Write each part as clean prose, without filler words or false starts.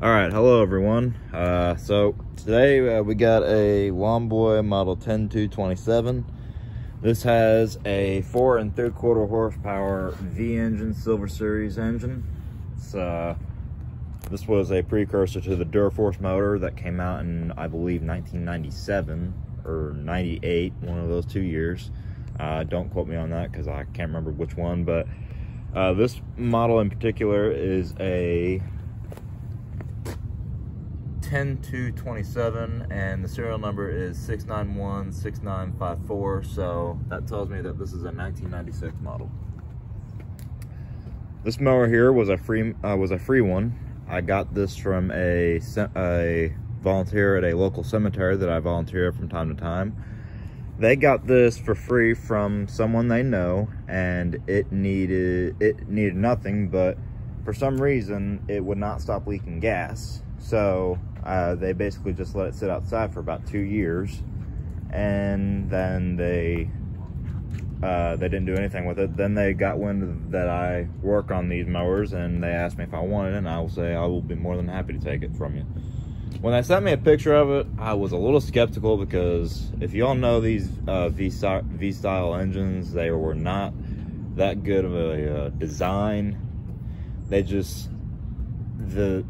Alright, hello everyone. So today we got a Lawnboy model 10227. This has a 4 3/4 horsepower V engine, Silver Series engine. This was a precursor to the Durforce motor that came out in, I believe, 1997 or 98, one of those 2 years. Don't quote me on that because I can't remember which one, but this model in particular is a 10227 and the serial number is 6916954, so that tells me that this is a 1996 model. This mower here was a free one. I got this from a volunteer at a local cemetery that I volunteer from time to time. They got this for free from someone they know, and it needed nothing, but for some reason it would not stop leaking gas. So they basically just let it sit outside for about 2 years, and then they didn't do anything with it. Then they got wind that I work on these mowers, and they asked me if I wanted it, and I will say I will be more than happy to take it from you. When they sent me a picture of it, I was a little skeptical because if you all know these V-style engines, they were not that good of a design. They just, the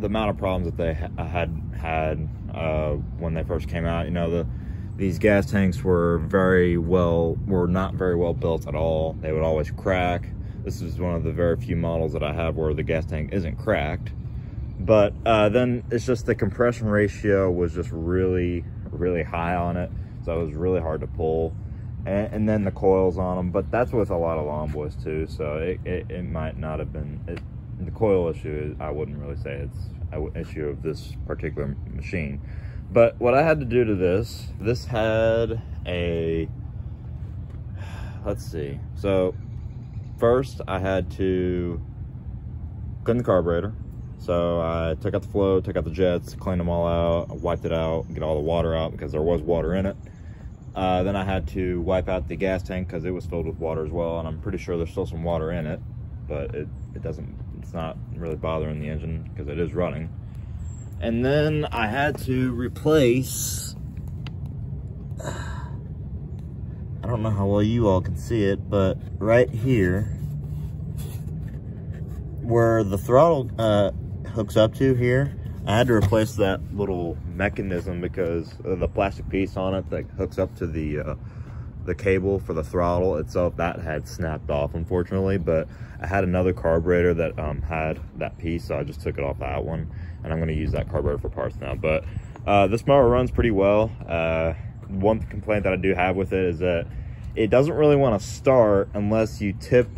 amount of problems that they had when they first came out, you know, these gas tanks were not very well built at all. They would always crack. This is one of the very few models that I have where the gas tank isn't cracked. But then it's just the compression ratio was just really high on it, so it was really hard to pull. And then the coils on them, but that's with a lot of Lawnboys too, so it might not have been the coil issue. I wouldn't really say it's an issue of this particular machine. But what I had to do to this had a, let's see, so first I had to clean the carburetor. So I took out the flow, took out the jets, cleaned them all out, wiped it out, get all the water out because there was water in it. Then I had to wipe out the gas tank because it was filled with water as well, and I'm pretty sure there's still some water in it, but it's not really bothering the engine because it is running. And then I had to replace, I don't know how well you all can see it, but right here where the throttle hooks up to here, I had to replace that little mechanism because of the plastic piece on it that hooks up to the cable for the throttle itself. That had snapped off, unfortunately, but I had another carburetor that had that piece, so I just took it off that one, and I'm going to use that carburetor for parts now. But this mower runs pretty well. One complaint that I do have with it is that it doesn't really want to start unless you tip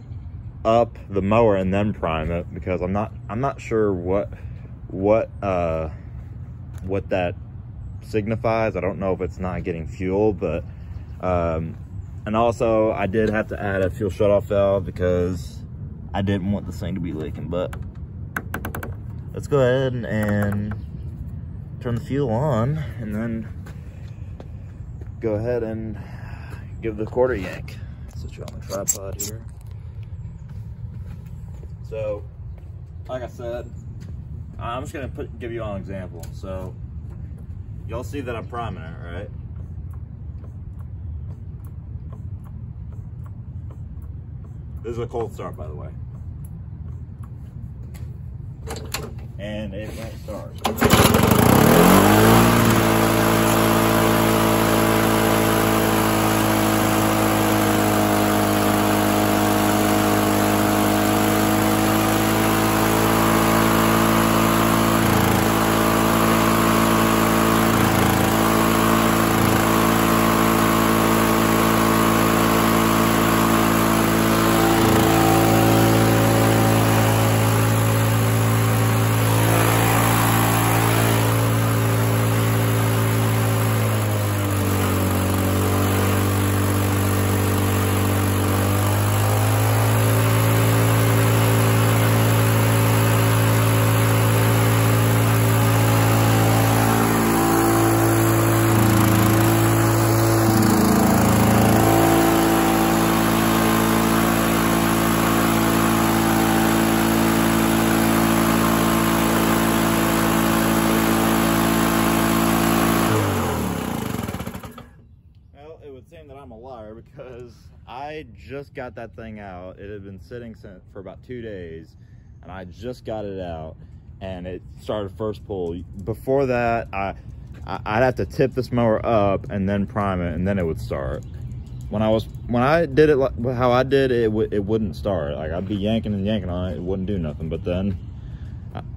up the mower and then prime it, because I'm not sure what that signifies. I don't know if it's not getting fuel, but and also I did have to add a fuel shutoff valve because I didn't want this thing to be leaking. But let's go ahead and turn the fuel on, and then go ahead and give the quarter yank. Set you on the tripod here. So, like I said, I'm just gonna give you all an example. So, y'all see that I'm priming it, right? This is a cold start, by the way. And it won't start. because I just got that thing out. It had been sitting for about 2 days, and I just got it out, and it started first pull. Before that, I'd have to tip this mower up and then prime it, and then it would start. When I did it how I did it, it wouldn't start. Like, I'd be yanking and yanking on it, it wouldn't do nothing. But then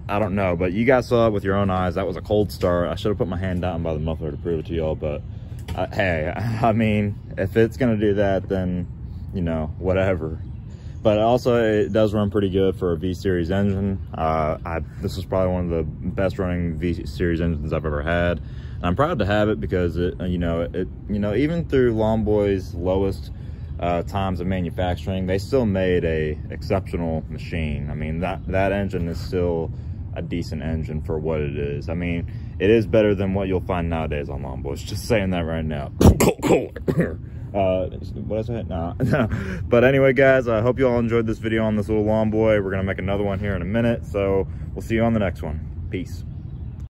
I don't know, but you guys saw it with your own eyes. That was a cold start. I should have put my hand down by the muffler to prove it to y'all, but hey, I mean, if it's gonna do that, then, you know, whatever. But also, it does run pretty good for a V-Series engine. This is probably one of the best running V-Series engines I've ever had. And I'm proud to have it because it, you know, even through Lawn Boy's lowest times of manufacturing, they still made a exceptional machine. I mean, that engine is still a decent engine for what it is. I mean, it is better than what you'll find nowadays on Lawn Boys. Just saying that right now. What is it? No. But anyway, guys, I hope you all enjoyed this video on this little Lawn Boy. We're gonna make another one here in a minute, so we'll see you on the next one. Peace.